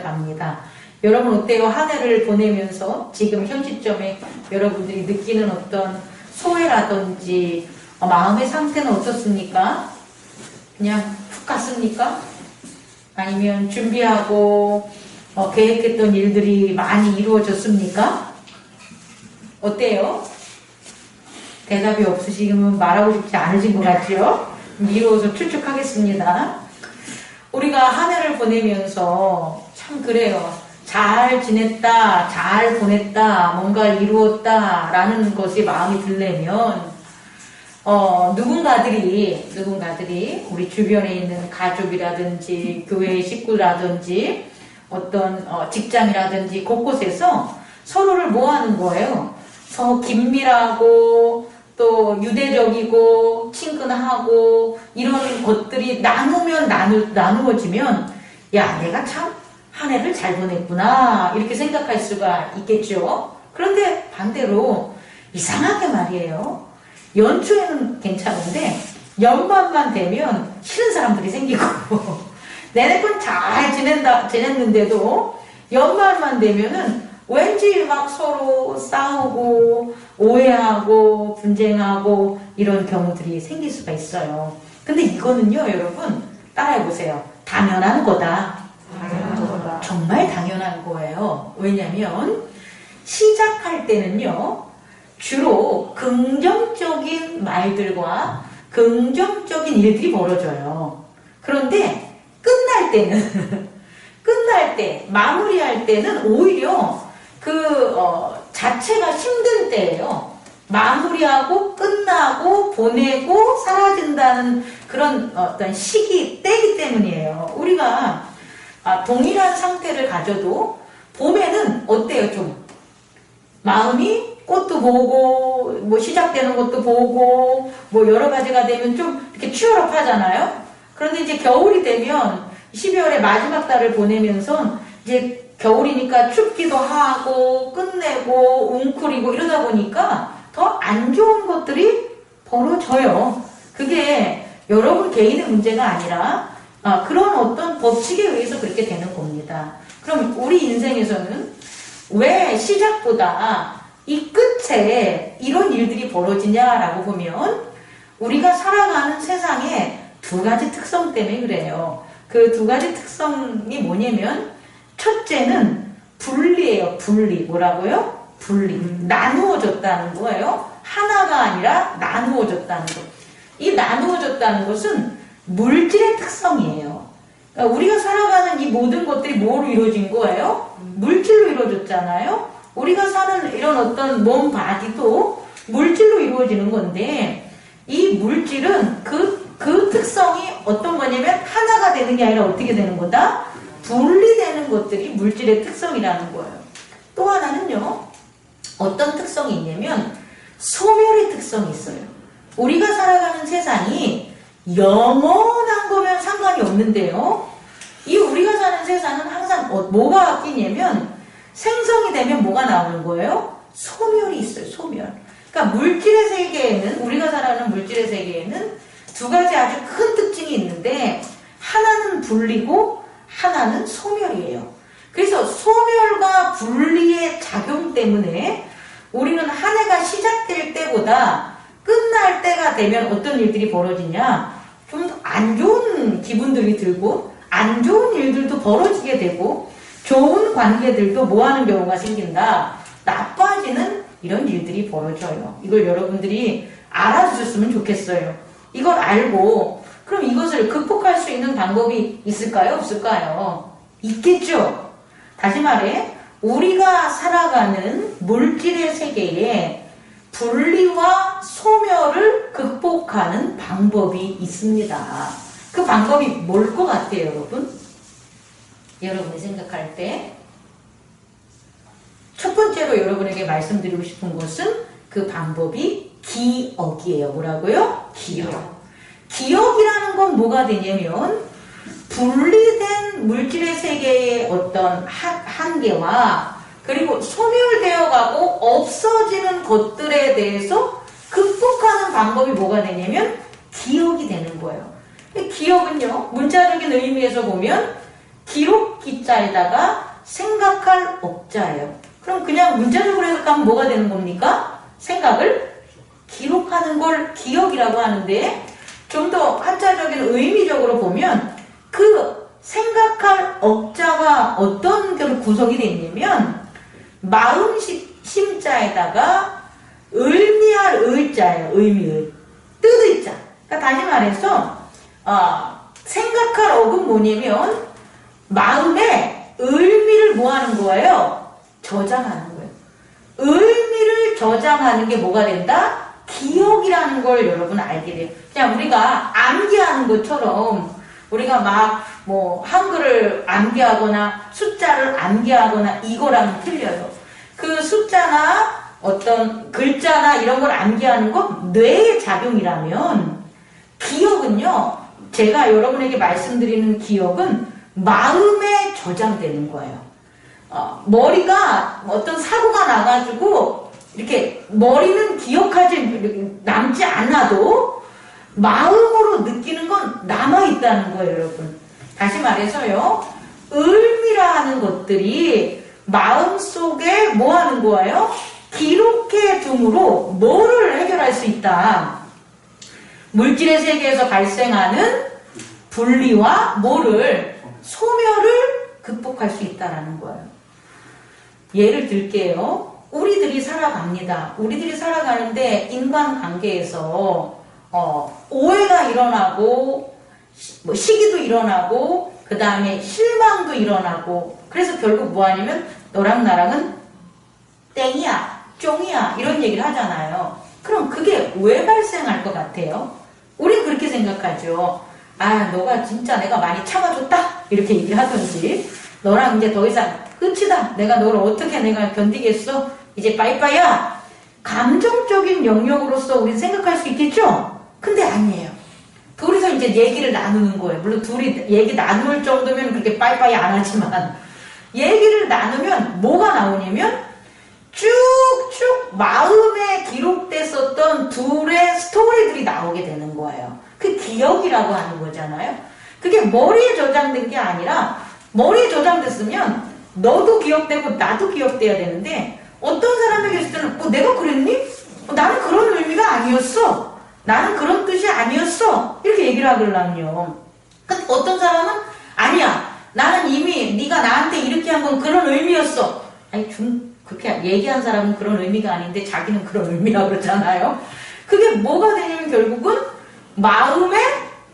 갑니다. 여러분 어때요? 한 해를 보내면서 지금 현 시점에 여러분들이 느끼는 어떤 소외라든지 마음의 상태는 어떻습니까? 그냥 푹 갔습니까? 아니면 준비하고 계획했던 일들이 많이 이루어졌습니까? 어때요? 대답이 없으시면 말하고 싶지 않으신 것 같죠? 이루어서 추측하겠습니다. 우리가 한 해를 보내면서 참 그래요. 잘 지냈다, 잘 보냈다, 뭔가를 이루었다 라는 것이 마음이 들려면 누군가들이 우리 주변에 있는 가족이라든지 교회의 식구라든지 어떤 직장이라든지 곳곳에서 서로를 뭐 하는 거예요? 서로 긴밀하고 또 유대적이고 친근하고 이런 것들이 나누어지면 야, 내가 참 한 해를 잘 보냈구나 이렇게 생각할 수가 있겠죠. 그런데 반대로 이상하게 말이에요. 연초에는 괜찮은데 연말만 되면 싫은 사람들이 생기고 내내 건 잘 지냈는데도 연말만 되면은 왠지 막 서로 싸우고 오해하고 분쟁하고 이런 경우들이 생길 수가 있어요. 근데 이거는요, 여러분 따라해보세요. 당연한 거다. 정말 당연한 거예요. 왜냐면 시작할 때는요, 주로 긍정적인 말들과 긍정적인 일들이 벌어져요. 그런데 끝날 때, 마무리할 때는 오히려 자체가 힘든 때예요. 마무리하고 끝나고 보내고 사라진다는 그런 어떤 시기, 때이기 때문이에요. 우리가 동일한 상태를 가져도 봄에는 어때요? 좀 마음이 꽃도 보고 뭐 시작되는 것도 보고 뭐 여러 가지가 되면 좀 이렇게 치열하잖아요. 그런데 이제 겨울이 되면 12월의 마지막 달을 보내면서 이제 겨울이니까 춥기도 하고 끝내고 웅크리고 이러다 보니까 더 안 좋은 것들이 벌어져요. 그게 여러분 개인의 문제가 아니라 그런 어떤 법칙에 의해서 그렇게 되는 겁니다. 그럼 우리 인생에서는 왜 시작보다 이 끝에 이런 일들이 벌어지냐라고 보면 우리가 살아가는 세상에 두 가지 특성 때문에 그래요. 그 두 가지 특성이 뭐냐면 첫째는 분리예요. 분리. 뭐라고요? 분리. 나누어졌다는 거예요. 하나가 아니라 나누어졌다는 것. 이 나누어졌다는 것은 물질의 특성이에요. 그러니까 우리가 살아가는 이 모든 것들이 뭐로 이루어진 거예요? 물질로 이루어졌잖아요. 우리가 사는 이런 어떤 몸 바디도 물질로 이루어지는 건데 이 물질은 그 특성이 어떤 거냐면 하나가 되는 게 아니라 어떻게 되는 거다? 분리되는 것들이 물질의 특성이라는 거예요. 또 하나는요. 어떤 특성이 있냐면 소멸의 특성이 있어요. 우리가 살아가는 세상이 영원한 거면 상관이 없는데요. 이 우리가 사는 세상은 항상 뭐가 바뀌냐면 생성이 되면 뭐가 나오는 거예요? 소멸이 있어요. 소멸. 그러니까 물질의 세계에는 우리가 살아가는 물질의 세계에는 두 가지 아주 큰 특징이 있는데 하나는 분리고 하나는 소멸이에요. 그래서 소멸과 분리의 작용 때문에 우리는 한 해가 시작될 때보다 끝날 때가 되면 어떤 일들이 벌어지냐? 좀 안 좋은 기분들이 들고 안 좋은 일들도 벌어지게 되고 좋은 관계들도 뭐 하는 경우가 생긴다? 나빠지는 이런 일들이 벌어져요. 이걸 여러분들이 알아주셨으면 좋겠어요. 이걸 알고 그럼 이것을 극복할 수 있는 방법이 있을까요? 없을까요? 있겠죠? 다시 말해 우리가 살아가는 물질의 세계에 분리와 소멸을 극복하는 방법이 있습니다. 그 방법이 뭘 것 같아요, 여러분? 여러분이 생각할 때 첫 번째로 여러분에게 말씀드리고 싶은 것은 그 방법이 기억이에요. 뭐라고요? 기억. 기억이라는 건 뭐가 되냐면 분리된 물질의 세계의 어떤 한계와 그리고 소멸되어 가고 없어지는 것들에 대해서 극복하는 방법이 뭐가 되냐면 기억이 되는 거예요. 기억은요, 문자적인 의미에서 보면 기록 기자에다가 생각할 억자예요. 그럼 그냥 문자적으로 해석하면 뭐가 되는 겁니까? 생각을 기록하는 걸 기억이라고 하는데, 좀 더 한자적인 의미적으로 보면 그 생각할 억자가 어떤 구성이 되어 있냐면 마음 심자에다가 의미할 의자예요. 의미의 뜻의자. 그러니까 다시 말해서 생각할 억은 뭐냐면 마음에 의미를 뭐 하는 거예요? 저장하는 거예요. 의미를 저장하는 게 뭐가 된다? 기억이라는 걸 여러분 알게 돼요. 그냥 우리가 암기하는 것처럼 우리가 막 뭐 한글을 암기하거나 숫자를 암기하거나 이거랑은 틀려요. 그 숫자나 어떤 글자나 이런 걸 암기하는 건 뇌의 작용이라면, 기억은요, 제가 여러분에게 말씀드리는 기억은 마음에 저장되는 거예요. 머리가 어떤 사고가 나가지고 이렇게 머리는 기억하지 남지 않아도 마음으로 느끼는 건 남아있다는 거예요, 여러분. 다시 말해서요, 의미라 하는 것들이 마음속에 뭐 하는 거예요? 기록해 둠으로 뭐를 해결할 수 있다? 물질의 세계에서 발생하는 분리와 뭐를, 소멸을 극복할 수 있다라는 거예요. 예를 들게요. 우리들이 살아갑니다. 우리들이 살아가는데 인간관계에서 오해가 일어나고 시기도 일어나고 그 다음에 실망도 일어나고, 그래서 결국 뭐 하냐면 너랑 나랑은 땡이야, 쫑이야 이런 얘기를 하잖아요. 그럼 그게 왜 발생할 것 같아요? 우린 그렇게 생각하죠. 너가 진짜 내가 많이 참아줬다 이렇게 얘기를 하든지, 너랑 이제 더 이상 끝이다, 내가 너를 어떻게 내가 견디겠어, 이제 빠이빠이야, 감정적인 영역으로서 우린 생각할 수 있겠죠? 근데 아니에요. 둘이서 이제 얘기를 나누는 거예요. 물론 둘이 얘기 나눌 정도면 그렇게 빠이빠이 안 하지만, 얘기를 나누면 뭐가 나오냐면 쭉쭉 마음에 기록됐었던 둘의 스토리들이 나오게 되는 거예요. 그 기억이라고 하는 거잖아요. 그게 머리에 저장된 게 아니라, 머리에 저장됐으면 너도 기억되고 나도 기억돼야 되는데, 어떤 사람에게 있을 때는 내가 그랬니? 나는 그런 의미가 아니었어, 나는 그런 뜻이 아니었어, 이렇게 얘기를 하거든요. 근데 어떤 사람은 아니야, 나는 이미 네가 나한테 이렇게 한 건 그런 의미였어. 아니 그렇게 얘기한 사람은 그런 의미가 아닌데 자기는 그런 의미라고 그러잖아요. 그게 뭐가 되냐면 결국은 마음에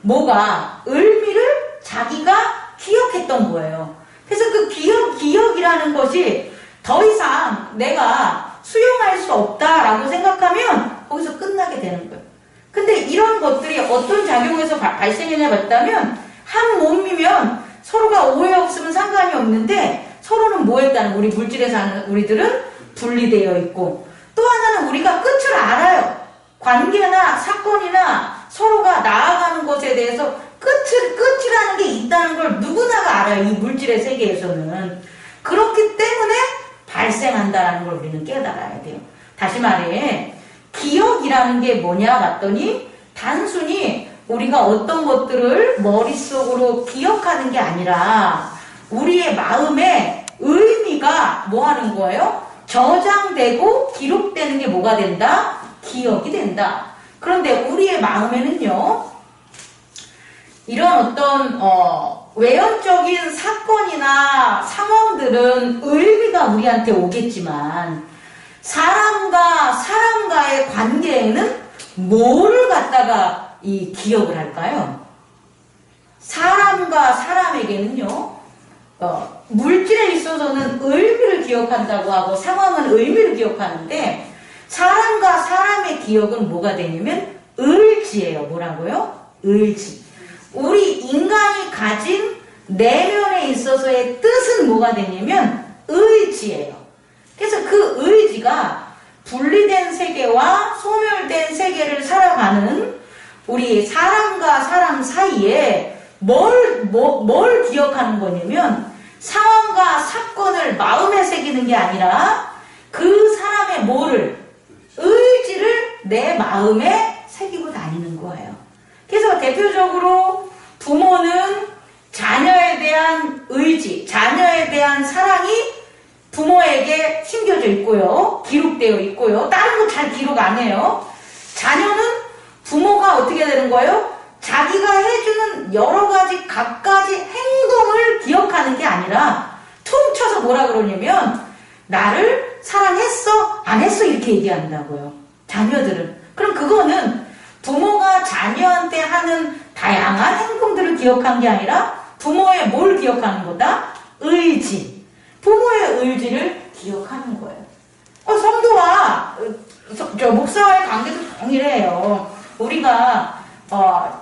뭐가 의미를 자기가 기억했던 거예요. 그래서 그 기억이라는 것이 더 이상 내가 수용할 수 없다라고 생각하면 거기서 끝나게 되는 거예요. 근데 이런 것들이 어떤 작용에서 발생했냐 봤다면, 한 몸이면 서로가 오해 없으면 상관이 없는데 서로는 뭐 했다는, 우리 물질에 사는 우리들은 분리되어 있고, 또 하나는 우리가 끝을 알아요. 관계나 사건이나 서로가 나아가는 것에 대해서 끝이라는 게 있다는 걸 누구나가 알아요. 이 물질의 세계에서는. 그렇기 때문에 발생한다는 걸 우리는 깨달아야 돼요. 다시 말해, 기억이라는 게 뭐냐 봤더니 단순히 우리가 어떤 것들을 머릿속으로 기억하는 게 아니라 우리의 마음에 의미가 뭐 하는 거예요? 저장되고 기록되는 게 뭐가 된다? 기억이 된다. 그런데 우리의 마음에는요, 이런 어떤 외연적인 사건이나 상황들은 의미가 우리한테 오겠지만, 사람과의 관계에는 뭐를 갖다가 이 기억을 할까요? 사람과 사람에게는요, 물질에 있어서는 의미를 기억한다고 하고 상황은 의미를 기억하는데, 사람과 사람의 기억은 뭐가 되냐면 의지예요. 뭐라고요? 의지. 우리 인간이 가진 내면에 있어서의 뜻은 뭐가 되냐면 의지예요. 그래서 그 의지가 분리된 세계와 소멸된 세계를 살아가는 우리 사람과 사람 사이에 뭘 기억하는 거냐면, 상황과 사건을 마음에 새기는 게 아니라 그 사람의 의지를 내 마음에 새기고 다니는 거예요. 그래서 대표적으로 부모는 자녀에 대한 의지, 자녀에 대한 사랑이 부모에게 심겨져 있고요. 기록되어 있고요. 다른 거 잘 기록 안 해요. 자녀는 부모가 어떻게 되는 거예요? 자기가 해주는 여러 가지 갖가지 행동을 기억하는 게 아니라 퉁쳐서 뭐라 그러냐면 나를 사랑했어? 안 했어? 이렇게 얘기한다고요. 자녀들은. 그럼 그거는 부모가 자녀한테 하는 다양한 행동들을 기억한 게 아니라 부모의 뭘 기억하는 거다? 의지. 부모의 의지를 기억하는 거예요. 성도와 목사와의 관계도 동일해요. 우리가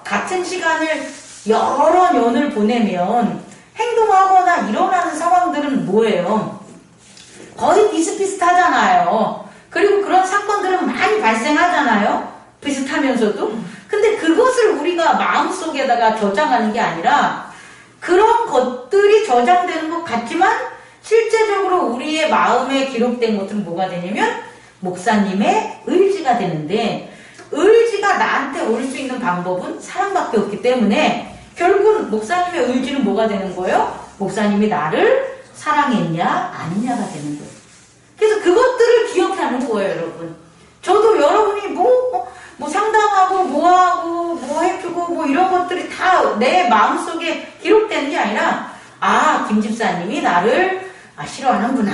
같은 시간을 여러 년을 보내면 행동하거나 일어나는 상황들은 뭐예요? 거의 비슷비슷하잖아요. 그리고 그런 사건들은 많이 발생하잖아요. 비슷하면서도. 근데 그것을 우리가 마음속에다가 저장하는 게 아니라 그런 것들이 저장되는 것 같지만 실제적으로 우리의 마음에 기록된 것들은 뭐가 되냐면 목사님의 의지가 되는데 의지가 나한테 올 수 있는 방법은 사랑밖에 없기 때문에 결국은 목사님의 의지는 뭐가 되는 거예요? 목사님이 나를 사랑했냐 아니냐가 되는 거예요. 그래서 그것들을 기억하는 거예요, 여러분. 저도 여러분이 뭐 상담하고 뭐하고 뭐 해주고 뭐 이런 것들이 다 내 마음속에 기록되는 게 아니라 김 집사님이 나를 싫어하는구나.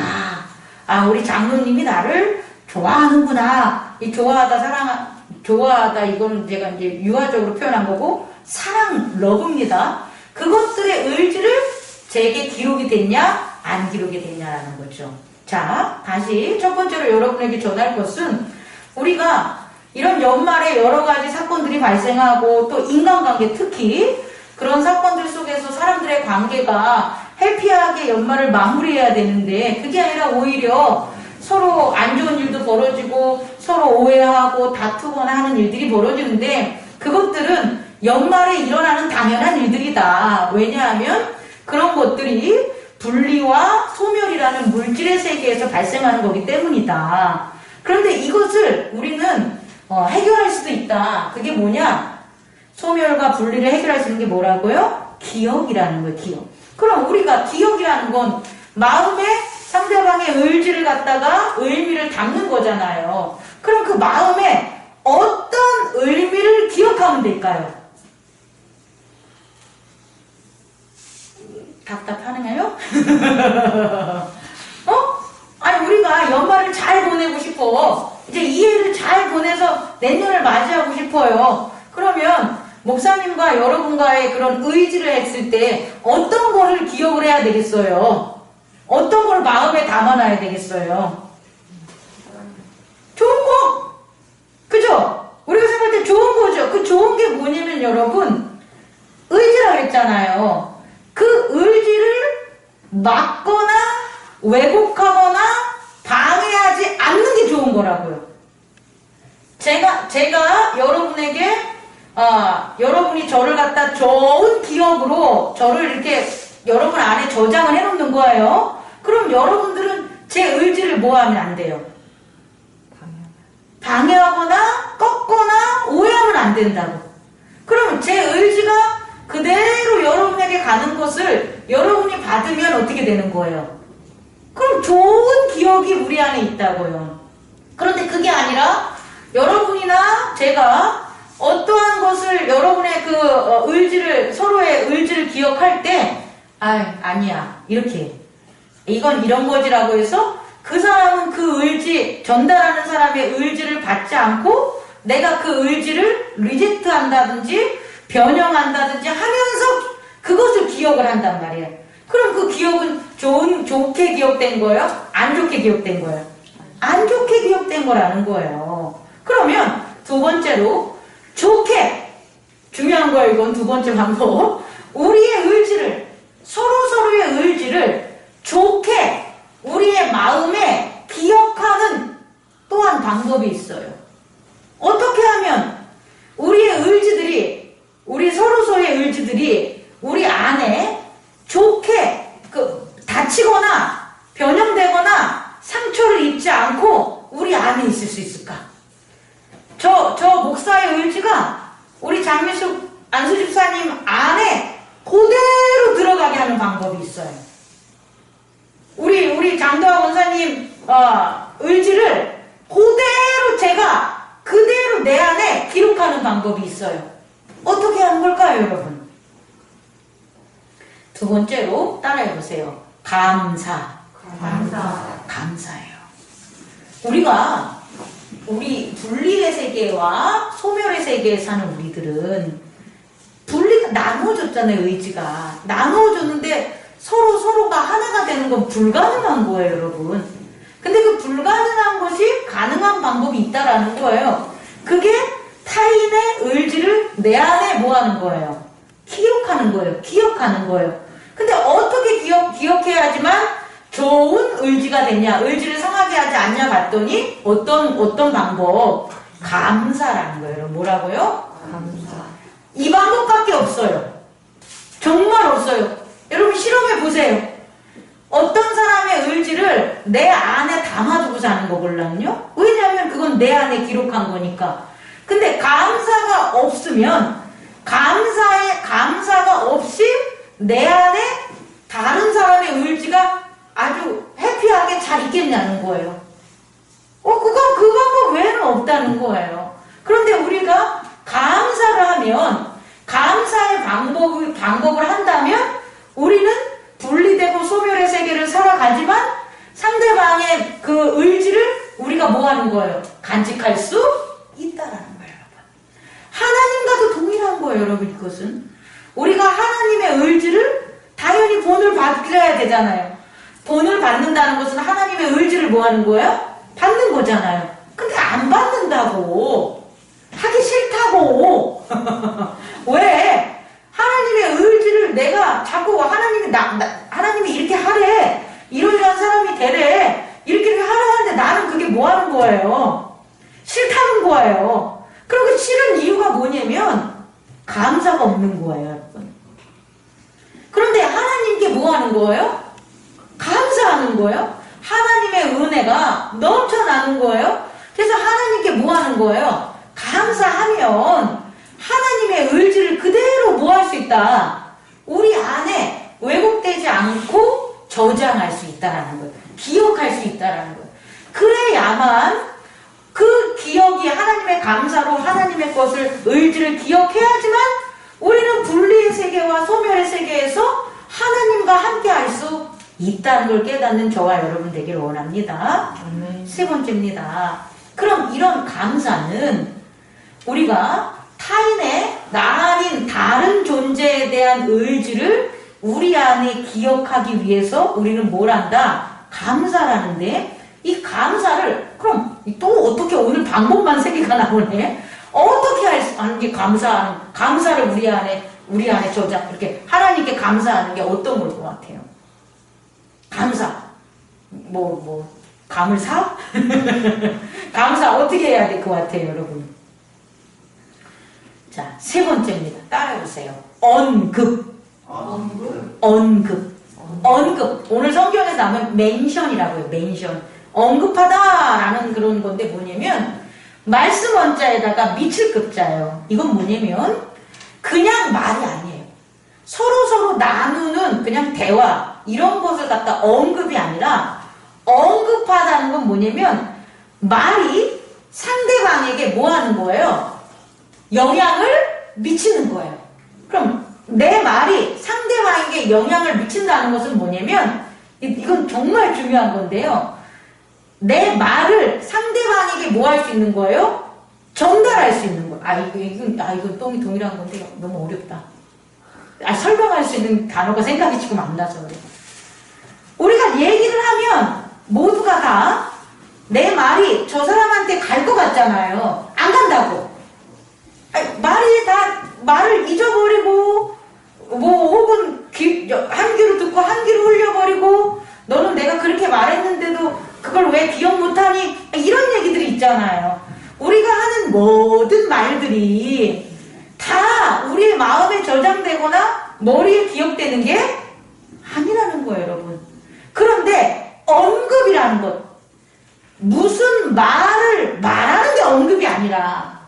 우리 장로님이 나를 좋아하는구나. 이 좋아하다 이거는 제가 이제 유화적으로 표현한 거고 사랑, 러브입니다. 그것들의 의지를 제게 기록이 됐냐 안 기록이 됐냐라는 거죠. 자, 다시 첫 번째로 여러분에게 전할 것은 우리가 이런 연말에 여러 가지 사건들이 발생하고 또 인간관계 특히 그런 사건들 속에서 사람들의 관계가 해피하게 연말을 마무리해야 되는데 그게 아니라 오히려 서로 안 좋은 일도 벌어지고 서로 오해하고 다투거나 하는 일들이 벌어지는데 그것들은 연말에 일어나는 당연한 일들이다. 왜냐하면 그런 것들이 분리와 소멸이라는 물질의 세계에서 발생하는 거기 때문이다. 그런데 이것을 우리는 해결할 수도 있다. 그게 뭐냐? 소멸과 분리를 해결할 수 있는 게 뭐라고요? 기억이라는 거예요. 기억. 그럼 우리가 기억이라는 건 마음에 상대방의 의지를 갖다가 의미를 담는 거잖아요. 그럼 그 마음에 어떤 의미를 기억하면 될까요? 답답하네요? 아니 우리가 연말을 잘 보내고 싶어. 이제 이 해를 잘 보내서 내년을 맞이하고 싶어요. 그러면 목사님과 여러분과의 그런 의지를 했을 때 어떤 거를 기억을 해야 되겠어요? 어떤 걸 마음에 담아놔야 되겠어요? 좋은 거! 그죠? 우리가 생각할 때 좋은 거죠. 그 좋은 게 뭐냐면 여러분 의지라고 했잖아요. 그 의지를 막거나 왜곡하거나 방해하지 않는 게 좋은 거라고요. 제가 여러분에게 여러분이 저를 갖다 좋은 기억으로 저를 이렇게 여러분 안에 저장을 해놓는 거예요. 그럼 여러분들은 제 의지를 뭐 하면 안 돼요? 방해하거나 꺾거나 오해하면 안 된다고. 그럼 제 의지가 그대로 여러분에게 가는 것을 여러분이 받으면 어떻게 되는 거예요? 그럼 좋은 기억이 우리 안에 있다고요. 그런데 그게 아니라 여러분이나 제가 어떠한 것을 여러분의 그 의지를 서로의 의지를 기억할 때 아니야 이렇게 이건 이런 거지라고 해서 그 사람은 그 의지 전달하는 사람의 의지를 받지 않고 내가 그 의지를 리젝트 한다든지 변형한다든지 하면서 그것을 기억을 한단 말이에요. 그럼 그 기억은 좋게 기억된 거예요? 안 좋게 기억된 거예요? 안 좋게 기억된 거라는 거예요. 그러면 두 번째로 좋게 중요한 거예요. 이건 두 번째 방법. 우리의 의지를 서로의 의지를 좋게 우리의 마음에 기억하는 또한 방법이 있어요. 어떻게 하면 우리의 의지들이 우리 서로의 의지들이 우리 안에 좋게 다치거나 변형되거나 상처를 입지 않고 우리 안에 있을 수 있을까? 저 목사의 의지가 우리 안수 집사님 안에 그대로 들어가게 하는 방법이 있어요. 우리 장도화 원사님 의지를 그대로 내 안에 기록하는 방법이 있어요. 어떻게 하는 걸까요, 여러분? 두 번째로 따라해보세요. 감사예요. 우리 분리의 세계와 소멸의 세계에 사는 우리들은 분리가 나누어졌잖아요, 의지가. 나누어졌는데 서로가 하나가 되는 건 불가능한 거예요, 여러분. 근데 그 불가능한 것이 가능한 방법이 있다라는 거예요. 그게 타인의 의지를 내 안에 뭐 하는 거예요? 기억하는 거예요. 근데 어떻게 기억해야지만 좋은 의지가 되냐, 의지를 상하게 하지 않냐 봤더니 어떤 방법? 감사라는 거예요. 뭐라고요? 감사. 이 방법밖에 없어요. 정말 없어요. 여러분 실험해 보세요. 어떤 사람의 의지를 내 안에 담아두고 사는 거걸랑요? 왜냐하면 그건 내 안에 기록한 거니까. 근데 감사가 없으면 감사가 없이 내 안에 다른 사람의 의지가 아주 해피하게 잘 있겠냐는 거예요. 그 방법 외에는 없다는 거예요. 그런데 우리가 감사를 하면, 감사의 방법을 한다면 우리는 분리되고 소멸의 세계를 살아가지만 상대방의 그 의지를 우리가 뭐 하는 거예요? 간직할 수 있다라는 거예요, 여러분. 하나님과도 동일한 거예요, 여러분. 이것은 우리가 하나님의 의지를 당연히 본을 받아야 되잖아요. 본을 받는다는 것은 하나님의 의지를 뭐 하는 거예요? 받는 거잖아요. 근데 안 받는다고, 하기 싫다고. 왜? 하나님의 의지를 내가 자꾸 하나님이 이렇게 하래, 이러이러한 사람이 되래, 이렇게 하려 하는데 나는 그게 뭐 하는 거예요? 싫다는 거예요. 그리고 싫은 이유가 뭐냐면 감사가 없는 거예요, 여러분. 그런데 하나님께 뭐 하는 거예요? 감사하는 거예요. 하나님의 은혜가 넘쳐나는 거예요. 그래서 하나님께 뭐 하는 거예요? 감사하면 하나님의 의지를 그대로 뭐 할 수 있다? 우리 안에 왜곡되지 않고 저장할 수 있다라는 거예요. 기억할 수 있다라는 거예요. 그래야만 그 기억이 하나님의 감사로 하나님의 것을, 의지를 기억해야지만 우리는 분리의 세계와 소멸의 세계에서 하나님과 함께 할 수 있다는 걸 깨닫는 저와 여러분 되기를 원합니다. 세 번째입니다. 그럼 이런 감사는 우리가 타인의 나 아닌 다른 존재에 대한 의지를 우리 안에 기억하기 위해서 우리는 뭘 한다? 감사라는데, 이 감사를 그럼 또 어떻게, 오늘 방법만 3개가 나오네. 어떻게 하는 게 감사를 우리 안에 저장, 이렇게 하나님께 감사하는 게 어떤 걸 것 같아요? 감사. 감을 사? 감사 어떻게 해야 될 것 같아요, 여러분? 자, 3번째입니다. 따라해보세요. 언급. 오늘 성경에서 나오면 멘션이라고 해요. 멘션. 언급하다라는 그런 건데 뭐냐면, 말씀 원자에다가 미칠 급자예요. 이건 뭐냐면 그냥 말이 아니에요. 서로 나누는 그냥 대화, 이런 것을 갖다 언급이 아니라, 언급하다는 건 뭐냐면 말이 상대방에게 뭐 하는 거예요? 영향을 미치는 거예요. 그럼 내 말이 상대방에게 영향을 미친다는 것은 뭐냐면, 이건 정말 중요한 건데요. 내 말을 상대방에게 뭐 할 수 있는 거예요? 전달할 수 있는 거예요. 이건 똥이 동일한 건데 너무 어렵다. 설명할 수 있는 단어가 생각이 지금 안 나서 그래요. 우리가 얘기를 하면 모두가 다 내 말이 저 사람한테 갈 것 같잖아요. 안 간다고. 말을 잊어버리고, 혹은 한 귀로 듣고 한 귀로 흘려버리고, 너는 내가 그렇게 말했는데도 그걸 왜 기억 못하니? 이런 얘기들이 있잖아요. 우리가 하는 모든 말들이 다 우리의 마음에 저장되거나 머리에 기억되는 게 아니라는 거예요, 여러분. 그런데 언급이라는 것, 무슨 말을 말하는 게 언급이 아니라,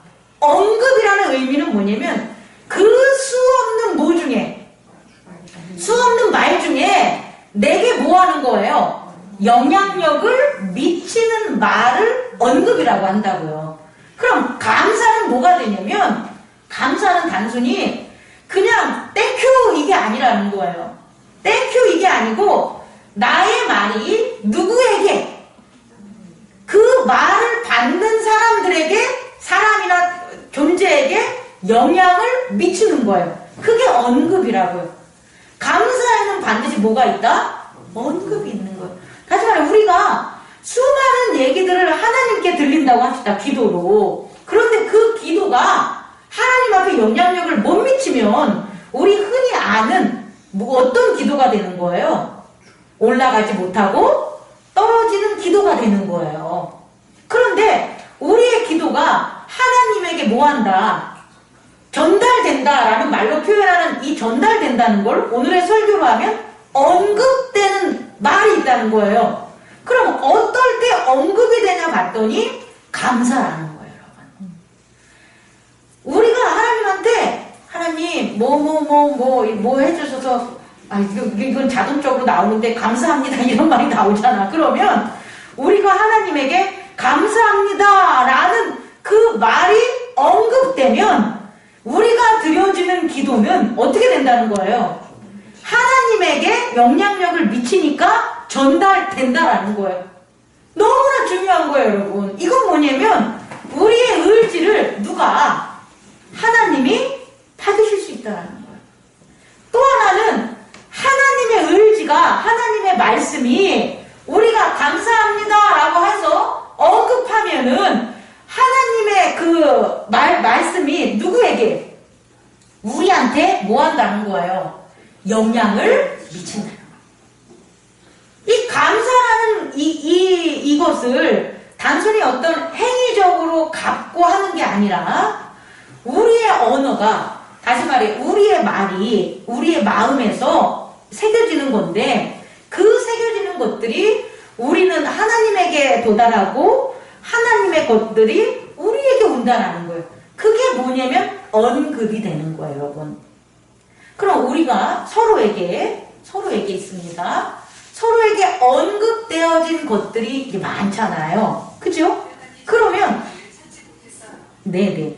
언급이라는 의미는 뭐냐면 그 수 없는 뭐 중에 내게 뭐 하는 거예요? 영향력을 미치는 말을 언급이라고 한다고요. 그럼 감사는 뭐가 되냐면, 감사는 단순히 그냥 땡큐 이게 아니라는 거예요. 땡큐 이게 아니고 나의 말이 누구에게, 그 말을 받는 사람들에게, 사람이나 존재에게 영향을 미치는 거예요. 그게 언급이라고요. 감사에는 반드시 뭐가 있다? 언급이 있는 거예요. 다시 말해, 우리가 수많은 얘기들을 하나님께 들린다고 합시다. 기도로. 그런데 그 기도가 하나님 앞에 영향력을 못 미치면 우리 흔히 아는 어떤 기도가 되는 거예요? 올라가지 못하고 떨어지는 기도가 되는 거예요. 그런데 우리의 기도가 하나님에게 뭐 한다? 전달된다라는 말로 표현하는 이 전달된다는 걸 오늘의 설교로 하면 언급되는 말이 있다는 거예요. 그럼 어떨 때 언급이 되냐 봤더니 감사라는 거예요, 여러분. 우리가 하나님한테 하나님 뭐 해주셔서 이건 자동적으로 나오는데 감사합니다 이런 말이 나오잖아. 그러면 우리가 하나님에게 감사합니다라는 그 말이 언급되면 우리가 드려지는 기도는 어떻게 된다는 거예요? 하나님에게 영향력을 미치니까 전달된다라는 거예요. 너무나 중요한 거예요, 여러분. 이건 뭐냐면 우리의 의지를 누가? 하나님이 받으실 수 있다는 거예요. 또 하나는 하나님의 의지가, 하나님의 말씀이 우리가 감사합니다라고 해서 언급하면은 하나님의 그 말씀이 누구에게? 우리한테 뭐 한다는 거예요? 영향을 미친다는 거예요. 이 감사라는 이것을 단순히 어떤 행위적으로 갖고 하는 게 아니라 우리의 언어가, 다시 말해 우리의 말이 우리의 마음에서 새겨지는 건데, 그 새겨지는 것들이 우리는 하나님에게 도달하고 하나님의 것들이 우리에게 온다는 거예요. 그게 뭐냐면 언급이 되는 거예요, 여러분. 그럼 우리가 서로에게 있습니다. 서로에게 언급되어진 것들이 많잖아요. 그죠? 그러면 네네.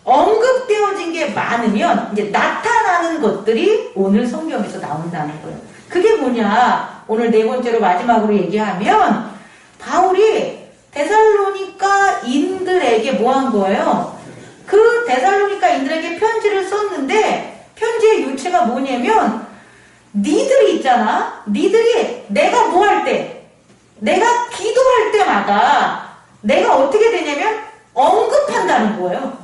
언급되어진 게 많으면 이제 나타나는 것들이 오늘 성경에서 나온다는 거예요. 그게 뭐냐? 오늘 네 번째로 마지막으로 얘기하면 바울이 데살로니가인들에게 뭐 한 거예요? 그 데살로니가인들에게 편지를 썼는데 편지의 유체가 뭐냐면 니들이 있잖아. 니들이 내가 뭐 할 때, 내가 기도할 때마다 내가 어떻게 되냐면 언급한다는 거예요.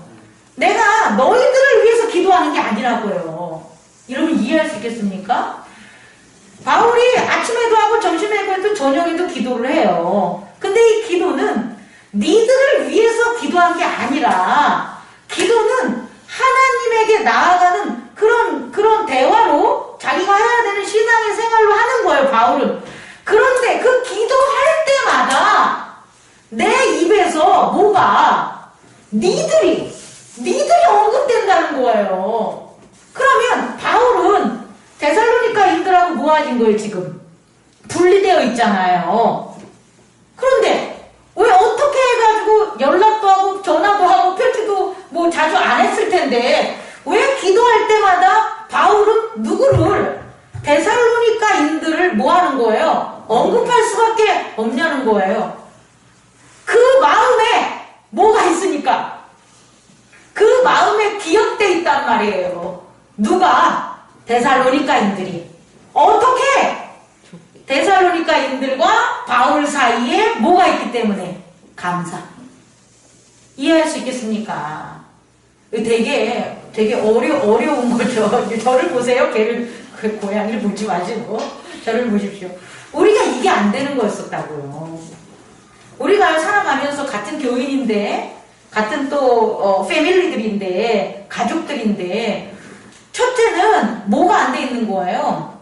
내가 너희들을 위해서 기도하는 게 아니라고요. 여러분 이해할 수 있겠습니까? 바울이 아침에도 하고 점심에도 해도 저녁에도 기도를 해요. 근데 이 기도는 니들을 위해서 기도한 게 아니라 기도는 하나님에게 나아가는 그런 대화로 자기가 해야 되는 신앙의 생활로 하는 거예요, 바울은. 그런데 그 기도할 때마다 내 입에서 뭐가 니들이 언급된다는 거예요. 그러면 바울은 데살로니가인들하고 모아진 거예요, 지금. 분리되어 있잖아요. 그런데 왜 어떻게 해가지고 연락도 하고 전화도 하고 편지도 뭐 자주 안 했을 텐데 왜 기도할 때마다 바울은 누구를? 데살로니가인들을 뭐 하는 거예요? 언급할 수밖에 없냐는 거예요. 그 마음에 뭐가 있으니까? 그 마음에 기억돼 있단 말이에요. 누가? 데살로니가인들이. 어떻게? 데살로니가인들과 바울 사이에 뭐가 있기 때문에? 감사. 이해할 수 있겠습니까? 되게 어려운 거죠. 저를 보세요. 그 고양이를 보지 마시고 저를 보십시오. 우리가 이게 안 되는 거였었다고요. 우리가 살아가면서 같은 교인인데, 같은 또 패밀리들인데, 가족들인데, 첫째는 뭐가 안 돼 있는 거예요?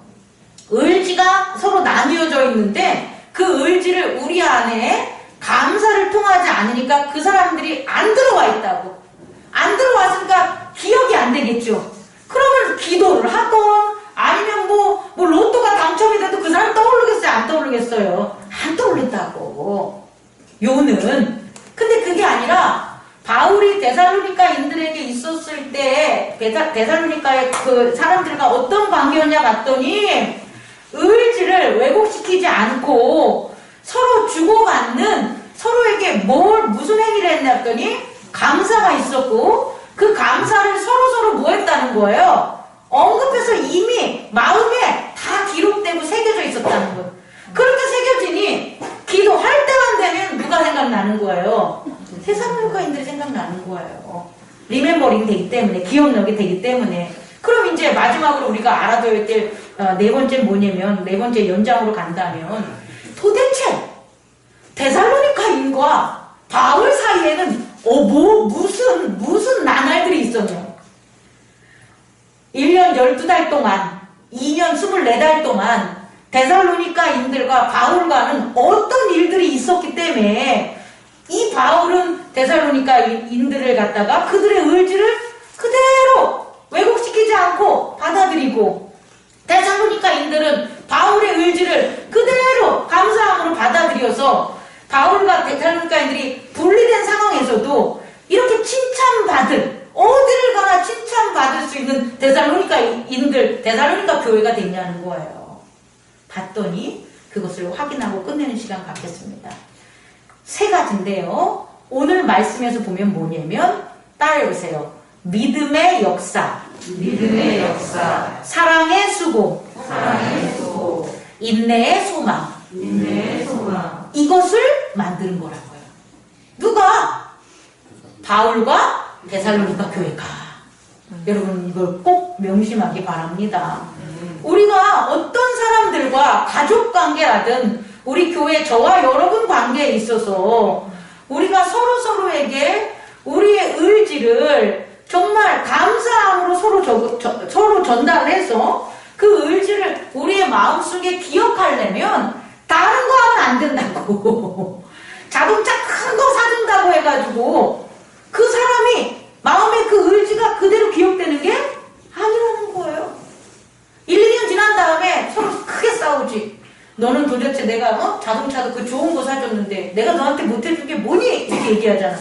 의지가 서로 나뉘어져 있는데 그 의지를 우리 안에 감사를 통하지 않으니까 그 사람들이 안 들어와 있다고. 안 들어왔으니까 기억이 안 되겠죠. 그러면 기도를 하건 아니면 뭐 뭐 로또가 당첨이 돼도 그 사람 떠오르겠어요? 안 떠오르겠어요? 안 떠오른다고. 요는. 근데 그게 아니라 바울이 데살로니가인들에게 있었을 때 데살로니가의 그 사람들과 어떤 관계였냐 봤더니 의지를 왜곡시키지 않고 서로 주고받는, 서로에게 무슨 행위를 했냐 했더니 감사가 있었고, 그 감사를 서로 뭐 했다는 거예요? 언급해서 이미 마음에 다 기록되고 새겨져 있었다는 거예요. 그렇게 새겨지니 기도할 때만 되면 누가 생각나는 거예요? 데살로니가인들이 생각나는 거예요. 리멤버링 되기 때문에, 기억력이 되기 때문에. 그럼 이제 마지막으로 우리가 알아둬야 될 네 번째 뭐냐면, 네 번째 연장으로 간다면, 도대체 데살로니가인과 바울 사이에는 무슨 나날들이 있었냐? 1년 12달 동안, 2년 24달 동안 데살로니가인들과 바울과는 어떤 일들이 있었기 때문에 이 바울은 데살로니가인들을 갖다가 그들의 의지를 그대로 왜곡시키지 않고 받아들이고, 데살로니가인들은 바울의 의지를 그대로 감사함으로 받아들여서 바울과 데살로니가인들이 분리된 상황에서도 이렇게 칭찬받을, 어디를 가나 칭찬받을 수 있는 데살로니가인들, 데살로니가 교회가 됐냐는 거예요. 봤더니 그것을 확인하고 끝내는 시간 갖겠습니다. 세 가지인데요. 오늘 말씀에서 보면 뭐냐면, 따라해보세요. 믿음의 역사, 사랑의 수고, 인내의 소망, 이것을 만드는 거라고요. 누가? 바울과 데살로니가 교회가. 여러분 이걸 꼭 명심하기 바랍니다. 우리가 어떤 사람들과 가족관계라든 우리 교회 저와 여러분 관계에 있어서 우리가 서로에게 우리의 의지를 정말 감사함으로 서로 전달해서 그 의지를 우리의 마음속에 기억하려면 다른 거 하면 안 된다고. 자동차 큰 거 사준다고 해가지고 그 사람이 마음에 그 의지가 그대로 기억되는 게 아니라는 거예요. 1, 2년 지난 다음에 서로 크게 싸우지. 너는 도대체 내가 자동차도 그 좋은 거 사줬는데 내가 너한테 못 해준 게 뭐니? 이렇게 얘기하잖아.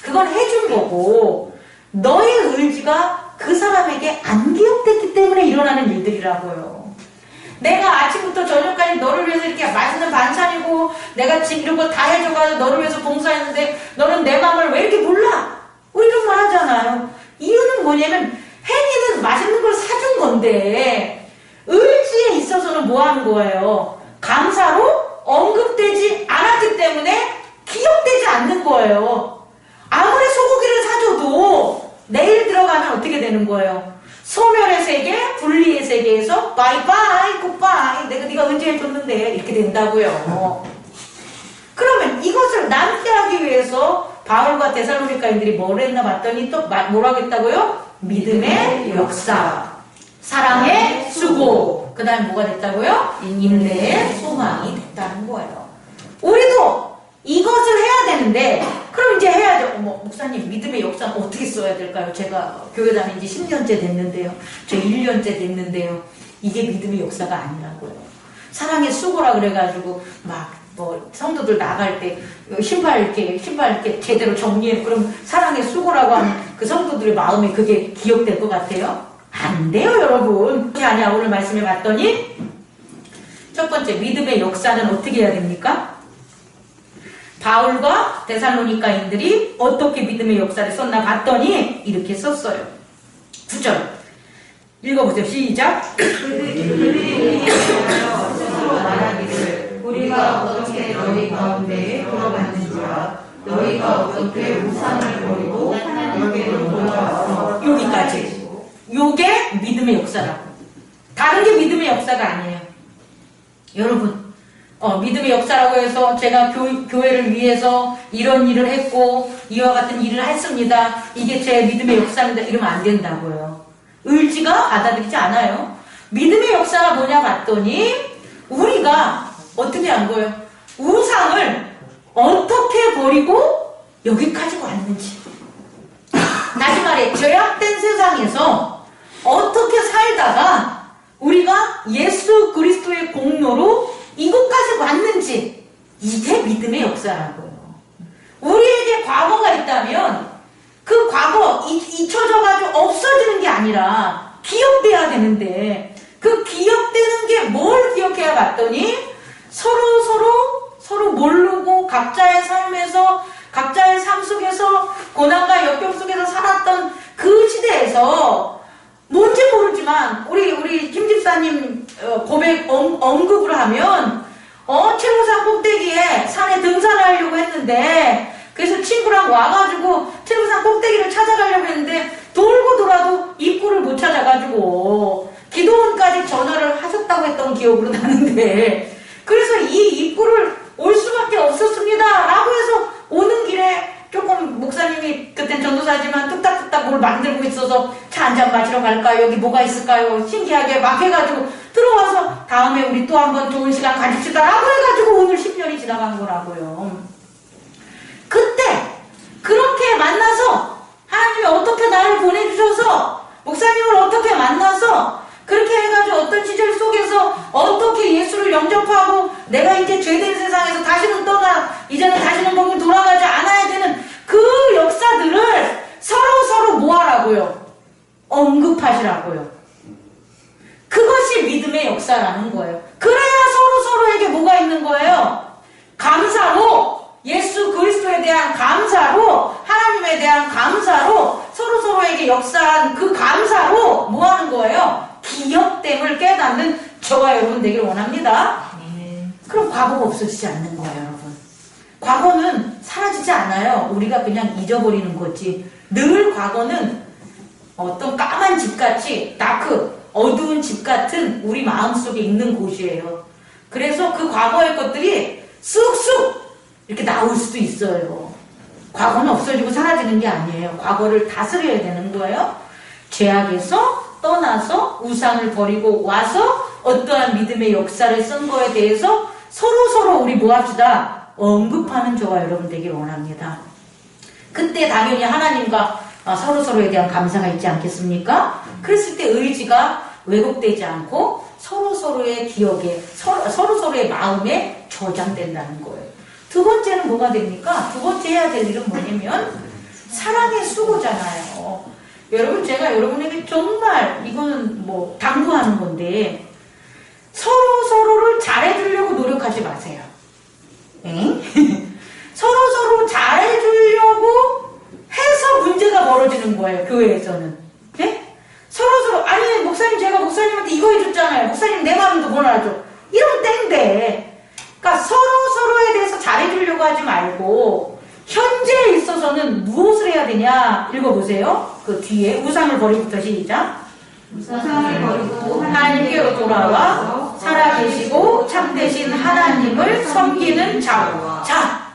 그건 해준 거고 너의 의지가 그 사람에게 안 기억됐기 때문에 일어나는 일들이라고요. 내가 아침부터 저녁까지 너를 위해서 이렇게 맛있는 반찬이고 내가 집 이런 거 다 해줘가지고 너를 위해서 봉사했는데 너는 내 마음을 왜 이렇게 몰라? 우리 이런 말 하잖아요. 이유는 뭐냐면 행위는 맛있는 걸 사준 건데 의지에 있어서는 뭐 하는 거예요? 감사로 언급되지 않았기 때문에 기억되지 않는 거예요. 아무리 소고기를 사줘도 내일 들어가면 어떻게 되는 거예요? 소멸의 세계, 분리의 세계에서 바이바이, 굿바이, 네가 언제 해줬는데 이렇게 된다고요. 그러면 이것을 남게 하기 위해서 바울과 데살로니가인들이 뭘 했나 봤더니 또 뭐라고 했다고요? 믿음의 역사, 사랑의 수고, 그 다음에 뭐가 됐다고요? 인내의 소망이 됐다는 거예요. 우리도 이것을 해야 되는데 그럼 이제 해야죠. 목사님 믿음의 역사는 어떻게 써야 될까요? 제가 교회 다닌 지 10년째 됐는데요. 저 1년째 됐는데요. 이게 믿음의 역사가 아니라고요. 사랑의 수고라 그래가지고 성도들 나갈 때 신발 이렇게 제대로 정리해. 그럼 사랑의 수고라고 하면 그 성도들의 마음에 그게 기억될 것 같아요? 안 돼요, 여러분. 그게 아니야. 오늘 말씀해 봤더니 첫 번째 믿음의 역사는 어떻게 해야 됩니까? 바울과 데살로니가인들이 어떻게 믿음의 역사를 썼나 봤더니 이렇게 썼어요. 9절 읽어보세요. 시작. 우리가 어떻게 너희 가운데에 돌아가는 줄아 너희가 어떻게 우상을 버리고 하나님께로 돌아와서 여기까지. 요게 믿음의 역사라고. 다른 게 믿음의 역사가 아니에요. 여러분 믿음의 역사라고 해서 제가 교회를 위해서 이런 일을 했고 이와 같은 일을 했습니다. 이게 제 믿음의 역사입니다. 이러면 안 된다고요. 의지가 받아들이지 않아요. 믿음의 역사가 뭐냐 봤더니 우리가 어떻게 한 거예요? 우상을 어떻게 버리고 여기까지 왔는지. 다시 말해 죄악된 세상에서 어떻게 살다가 우리가 예수 그리스도의 공로로 이곳까지 왔는지, 이게 믿음의 역사라고요. 우리에게 과거가 있다면 그 과거 잊혀져가지고 없어지는 게 아니라 기억돼야 되는데, 그 기억되는 게 뭘 기억해야 봤더니 서로 모르고 각자의 삶에서, 각자의 삶 속에서, 고난과 역경 속에서 살았던 그 시대에서 뭔지 모르지만 우리 김 집사님 고백 언급을 하면 최고산 꼭대기에 산에 등산을 하려고 했는데, 그래서 친구랑 와가지고 최고산 꼭대기를 찾아가려고 했는데 돌고 돌아도 입구를 못 찾아가지고 기도원까지 전화를 하셨다고 했던 기억으로 나는데, 그래서 이 입구를 올 수밖에 없었습니다 라고 해서 오는 길에 조금 목사님이 그땐 전도사지만 뚝딱뚝딱 뭘 만들고 있어서 차 한잔 마시러 갈까요? 여기 뭐가 있을까요? 신기하게 막 해가지고 들어와서 다음에 우리 또 한번 좋은 시간 가집시다 라고 해가지고 오늘 10년이 지나간 거라고요. 그때 그렇게 만나서 하나님이 어떻게 나를 보내주셔서 목사님을 어떻게 만나서 그렇게 해가지고 어떤 시절 속에서 어떻게 예수를 영접하고 내가 이제 죄된 세상에서 다시는 이제는 다시는 거기 돌아가지 않아야 되는 그 역사들을 서로 뭐하라고요? 언급하시라고요. 그것이 믿음의 역사라는 거예요. 그래야 서로에게 뭐가 있는 거예요? 감사로, 예수 그리스도에 대한 감사로, 하나님에 대한 감사로, 서로에게 역사한 그 감사로 뭐 하는 거예요? 기억됨을 깨닫는 저와 여러분 되기를 원합니다. 그럼 과거가 없어지지 않는 거예요, 여러분. 과거는 사라지지 않아요. 우리가 그냥 잊어버리는 거지. 늘 과거는 어떤 까만 집같이 어두운 집 같은 우리 마음속에 있는 곳이에요. 그래서 그 과거의 것들이 쑥쑥 이렇게 나올 수도 있어요. 과거는 없어지고 사라지는 게 아니에요. 과거를 다스려야 되는 거예요. 죄악에서 떠나서 우상을 버리고 와서 어떠한 믿음의 역사를 쓴 거에 대해서 서로 우리 뭐합시다? 언급하는 저와 여러분 되길 원합니다. 그때 당연히 하나님과 서로에 대한 감사가 있지 않겠습니까? 그랬을 때 의지가 왜곡되지 않고 서로의 기억에, 서로의 마음에 저장된다는 거예요. 두 번째는 뭐가 됩니까? 두 번째 해야 될 일은 뭐냐면 사랑의 수고잖아요. 여러분, 제가 여러분에게 정말 이거는 뭐 당부하는 건데, 서로를 잘해주려고 노력하지 마세요. 서로 잘해주려고 해서 문제가 벌어지는 거예요, 교회에서는. 네? 아니, 목사님, 제가 목사님한테 이거 해줬잖아요. 목사님 내 마음도 못 알아줘. 이러면 땡돼. 그러니까 서로에 대해서 잘해주려고 하지 말고, 현재에 있어서는 무엇을 해야 되냐? 읽어보세요. 그 뒤에 우상을 버리부터 시작. 우상을 버리고 하나님께로 돌아와 살아계시고 참되신 하나님을 섬기는 자로. 자,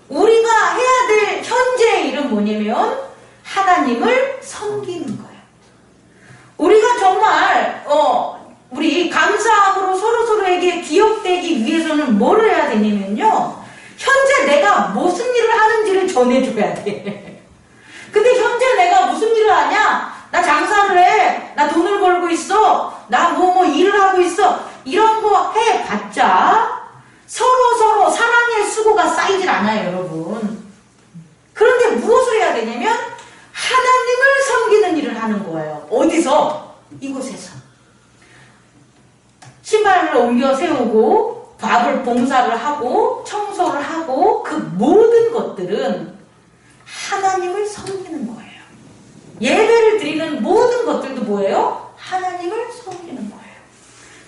우리가 해야 될 현재의 일은 뭐냐면 하나님을 섬기는 거예요. 우리가 정말 우리 감사함으로 서로에게 기억되기 위해서는 뭘 해야 되냐면요, 현재 내가 무슨 일을 하는지를 전해줘야 돼. 근데 현재 내가 무슨 일을 하냐? 나 장사를 해. 나 돈을 벌고 있어. 나 뭐 일을 하고 있어. 이런 거 해봤자 서로 사랑의 수고가 쌓이질 않아요, 여러분. 그런데 무엇을 해야 되냐면 하나님을 섬기는 일을 하는 거예요. 어디서? 이곳에서. 신발을 옮겨 세우고 밥을 봉사를 하고 청소를 하고 그 모든 것들은 하나님을 섬기는 거예요. 예배를 드리는 모든 것들도 뭐예요? 하나님을 섬기는 거예요.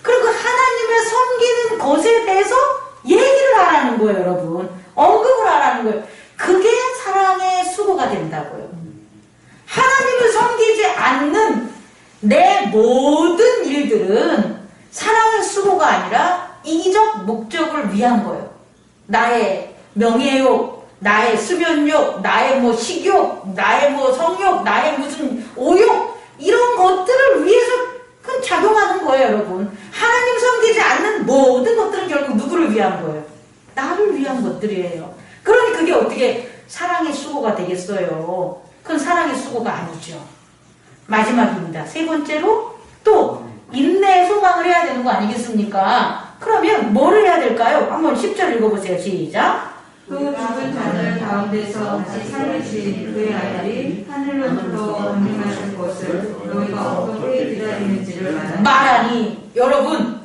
그리고 하나님을 섬기는 것에 대해서 얘기를 하라는 거예요, 여러분. 언급을 하라는 거예요. 그게 사랑의 수고가 된다고요. 하나님을 섬기지 않는 내 모든 일들은 사랑의 수고가 아니라 이기적 목적을 위한 거예요. 나의 명예욕, 나의 수면욕, 나의 식욕, 나의 성욕, 나의 무슨 오욕, 이런 것들을 위해서 작용하는 거예요, 여러분. 하나님 섬기지 않는 모든 것들은 결국 누구를 위한 거예요? 나를 위한 것들이에요. 그러니 그게 어떻게 사랑의 수고가 되겠어요? 그건 사랑의 수고가 아니죠. 마지막입니다. 세 번째로 또 인내의 소망을 해야 되는 거 아니겠습니까? 그러면 뭐를 해야 될까요? 한번 10절 읽어보세요. 시작. 또 죽은 자들 가운데서 다시 살리신 그의 아들이 하늘로부터 강림하실 것을 너희가 어떻게 기다리는지를 말하니. 여러분,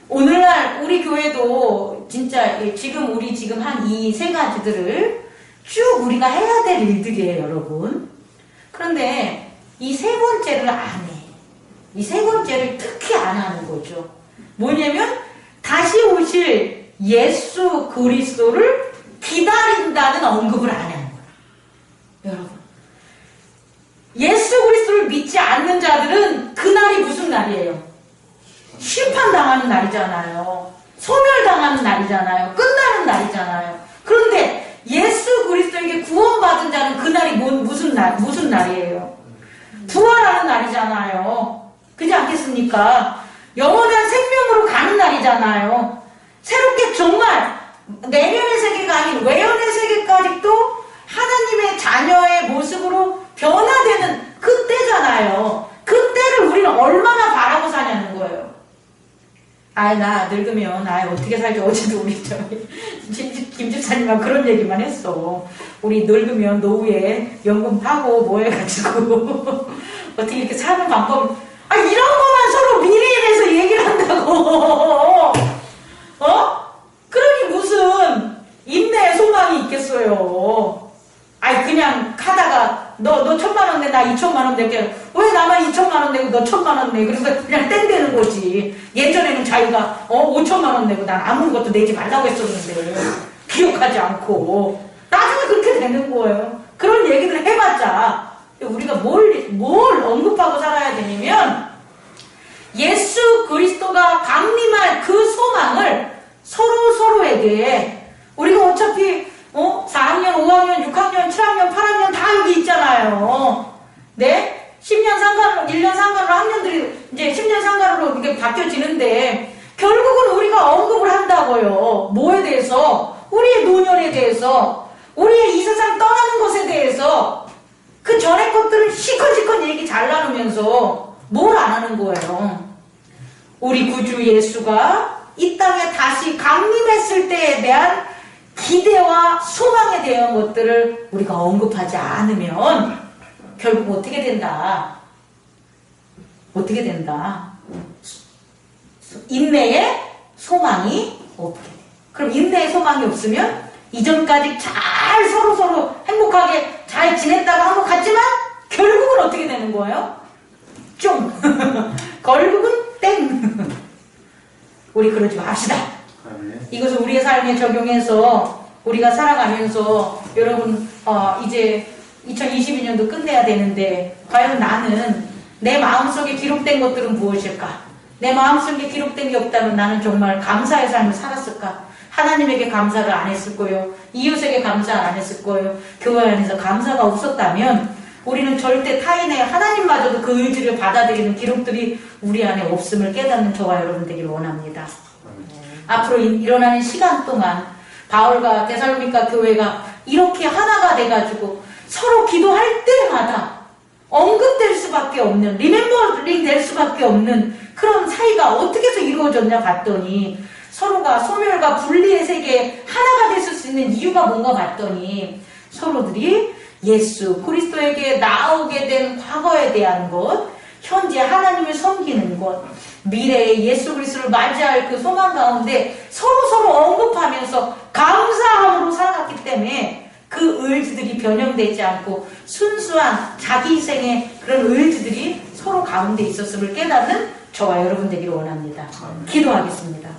오늘날 우리 교회도 진짜 지금 우리 한 이 세 가지들을 쭉 우리가 해야 될 일들이에요, 여러분. 그런데 이 세 번째를 안 해. 이 세 번째를 특히 안 하는 거죠. 뭐냐면 다시 오실 예수 그리스도를 기다린다는 언급을 안 하는 거예요. 여러분, 예수 그리스도를 믿지 않는 자들은 그날이 무슨 날이에요? 심판당하는 날이잖아요. 소멸당하는 날이잖아요. 끝나는 날이잖아요. 그런데 예수 그리스도에게 구원받은 자는 그날이 무슨 날이에요? 부활하는 날이잖아요. 그렇지 않겠습니까? 영원한 생명으로 가는 날이잖아요. 새롭게 정말 내면의 세계가 아닌 외연의 세계까지 또 하나님의 자녀의 모습으로 변화되는 그때잖아요. 그때를 우리는 얼마나 바라고 사냐는 거예요. 나 늙으면 어떻게 살지. 어제도 우리 김 집사님과 그런 얘기만 했어. 우리 늙으면 노후에 연금 파고 뭐 해가지고 어떻게 이렇게 사는 방법. 이런 것만 서로 미래에 대해서 얘기를 한다고. 그러니 무슨 인내의 소망이 있겠어요. 그냥 하다가 너 1,000,000원 내, 나 2,000,000원 낼게. 왜 나만 2,000,000원 내고 너 1,000,000원 내? 그래서 그냥 땡되는 거지. 예전에는 자기가 5,000,000원 내고 난 아무것도 내지 말라고 했었는데 기억하지 않고 나중에 그렇게 되는 거예요. 그런 얘기를 해봤자 우리가 뭘 언급하고 살아야 되냐면 예수 그리스도가 강림할 그 소망을 서로에게 우리가 어차피 4학년, 5학년, 6학년, 7학년, 8학년 다 여기 있잖아요. 네? 10년 상관으로, 1년 상관으로 학년들이 이제 10년 상관으로 이게 바뀌어지는데 결국은 우리가 언급을 한다고요. 뭐에 대해서? 우리의 노년에 대해서, 우리의 이 세상 떠나는 것에 대해서 그 전에 것들을 시컷시컷 얘기 잘 나누면서 뭘 안 하는 거예요. 우리 구주 예수가 이 땅에 다시 강림했을 때에 대한 기대와 소망에 대한 것들을 우리가 언급하지 않으면 결국 어떻게 된다? 어떻게 된다? 인내의 소망이 없게 돼. 그럼 인내의 소망이 없으면 이전까지 잘 서로 행복하게 잘 지냈다가 한 것 같지만 결국은 어떻게 되는 거예요? 쫑! 결국은 땡! 우리 그러지 맙시다. 이것을 우리의 삶에 적용해서 우리가 살아가면서 여러분 이제 2022년도 끝내야 되는데 과연 나는 내 마음속에 기록된 것들은 무엇일까? 내 마음속에 기록된 게 없다면 나는 정말 감사의 삶을 살았을까? 하나님에게 감사를 안 했을 거예요. 이웃에게 감사를 안 했을 거예요. 교회 안에서 감사가 없었다면 우리는 절대 타인의 하나님마저도 그 의지를 받아들이는 기록들이 우리 안에 없음을 깨닫는 저와 여러분 되기를 원합니다. 앞으로 일어나는 시간 동안 바울과 데살로니가 교회가 이렇게 하나가 돼가지고 서로 기도할 때마다 언급될 수밖에 없는, 리멤버링 될 수밖에 없는 그런 사이가 어떻게 해서 이루어졌냐 봤더니 서로가 소멸과 분리의 세계에 하나가 됐을 수 있는 이유가 뭔가 봤더니 서로들이 예수 그리스도에게 나오게 된 과거에 대한 것, 현재 하나님을 섬기는 것, 미래에 예수 그리스도를 맞이할 그 소망 가운데 서로 언급하면서 감사함으로 살아갔기 때문에 그 의지들이 변형되지 않고 순수한 자기 희생의 그런 의지들이 서로 가운데 있었음을 깨닫는 저와 여러분 되기를 원합니다. 기도하겠습니다.